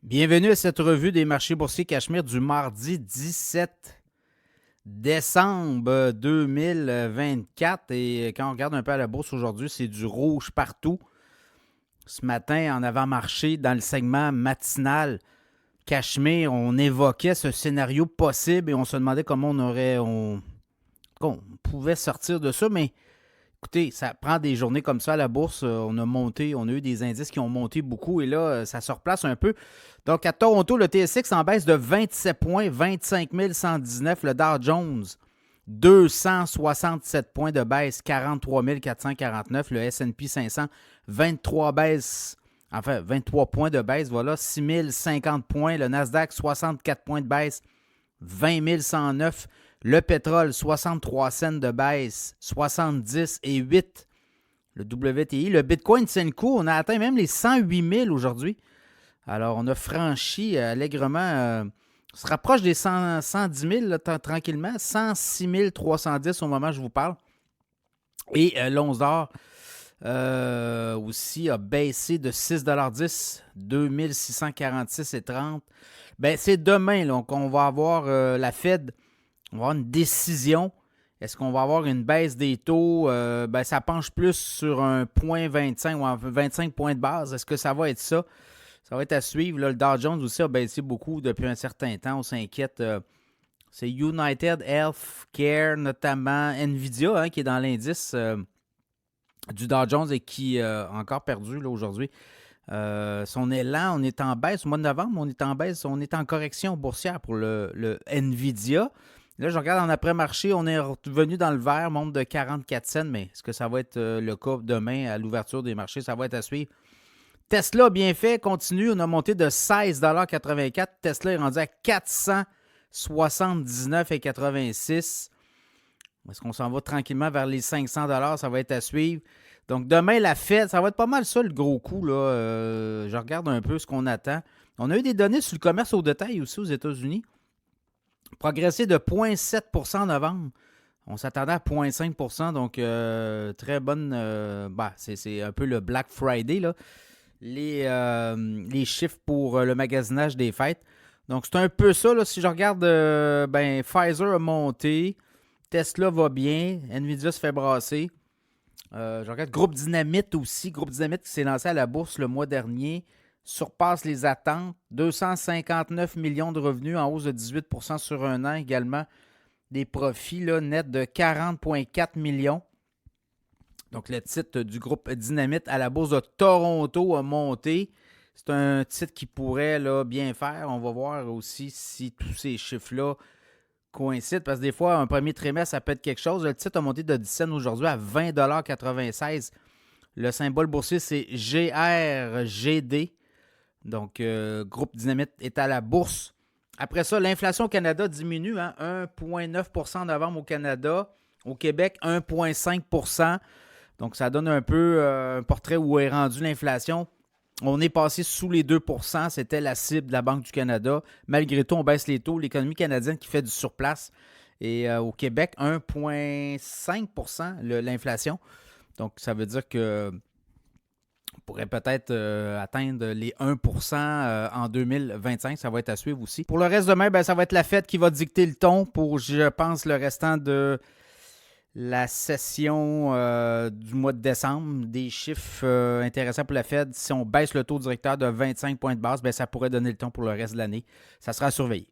Bienvenue à cette revue des marchés boursiers Cachemire du mardi 17 décembre 2024. Et quand on regarde un peu à la bourse aujourd'hui, c'est du rouge partout. Ce matin, en avant-marché, dans le segment matinal Cachemire, on évoquait ce scénario possible et on se demandait comment on pouvait sortir de ça. Mais écoutez, ça prend des journées comme ça à la bourse. On a eu des indices qui ont monté beaucoup et là, ça se replace un peu. Donc, à Toronto, le TSX en baisse de 27 points, 25 119. Le Dow Jones, 267 points de baisse, 43 449. Le S&P 500, 23 points de baisse, voilà, 6 050 points. Le Nasdaq, 64 points de baisse, 20 109. Le pétrole, 63 cents de baisse, 70,8. Le WTI, le Bitcoin tient le coup. On a atteint même les 108 000 aujourd'hui. Alors, on a franchi allègrement, on se rapproche des 110 000 là, tranquillement, 106 310 au moment où je vous parle. Et l'once d'or aussi a baissé de 6,10 $, 2646,30. Ben, c'est demain là, qu'on va avoir la Fed. On va avoir une décision. Est-ce qu'on va avoir une baisse des taux? Ça penche plus sur un 0,25 ou un 25 points de base. Est-ce que ça va être ça? Ça va être à suivre. Là, le Dow Jones aussi a baissé beaucoup depuis un certain temps. On s'inquiète. C'est United Healthcare, notamment Nvidia, qui est dans l'indice du Dow Jones et qui a encore perdu là, aujourd'hui. Son élan, on est en baisse. Au mois de novembre, on est en baisse. On est en correction boursière pour le Nvidia. Là, je regarde en après-marché, on est revenu dans le vert, monte de 44 cents, mais est-ce que ça va être le cas demain à l'ouverture des marchés? Ça va être à suivre. Tesla, bien fait, continue. On a monté de 16,84 $. Tesla est rendu à 479,86 $. Est-ce qu'on s'en va tranquillement vers les 500 $? Ça va être à suivre. Donc, demain, la Fed, ça va être pas mal ça, le gros coup, là. Je regarde un peu ce qu'on attend. On a eu des données sur le commerce au détail aussi aux États-Unis. Progressé de 0,7 % en novembre. On s'attendait à 0,5 %, donc très bonne. C'est un peu le Black Friday, là. Les chiffres pour le magasinage des fêtes. Donc, c'est un peu ça. Là, si je regarde, Pfizer a monté, Tesla va bien, Nvidia se fait brasser. Je regarde Groupe Dynamite aussi. Groupe Dynamite qui s'est lancé à la bourse le mois dernier surpasse les attentes. 259 millions de revenus en hausse de 18 % sur un an également. Des profits là, nets de 40,4 millions. Donc, le titre du groupe Dynamite à la bourse de Toronto a monté. C'est un titre qui pourrait là, bien faire. On va voir aussi si tous ces chiffres-là coïncident. Parce que des fois, un premier trimestre, ça peut être quelque chose. Le titre a monté de 10 cents aujourd'hui à 20,96 $. Le symbole boursier, c'est GRGD. Donc, groupe Dynamite est à la bourse. Après ça, l'inflation au Canada diminue. 1,9 % en novembre au Canada. Au Québec, 1,5 %. Donc, ça donne un peu un portrait où est rendue l'inflation. On est passé sous les 2 %. C'était la cible de la Banque du Canada. Malgré tout, on baisse les taux. L'économie canadienne qui fait du surplace. Et au Québec, 1,5 % l'inflation. Donc, ça veut dire que on pourrait peut-être atteindre les 1 % en 2025. Ça va être à suivre aussi. Pour le reste demain, ça va être la Fed qui va dicter le ton pour, je pense, le restant de la session du mois de décembre. Des chiffres intéressants pour la Fed. Si on baisse le taux directeur de 25 points de base, ça pourrait donner le ton pour le reste de l'année. Ça sera à surveiller.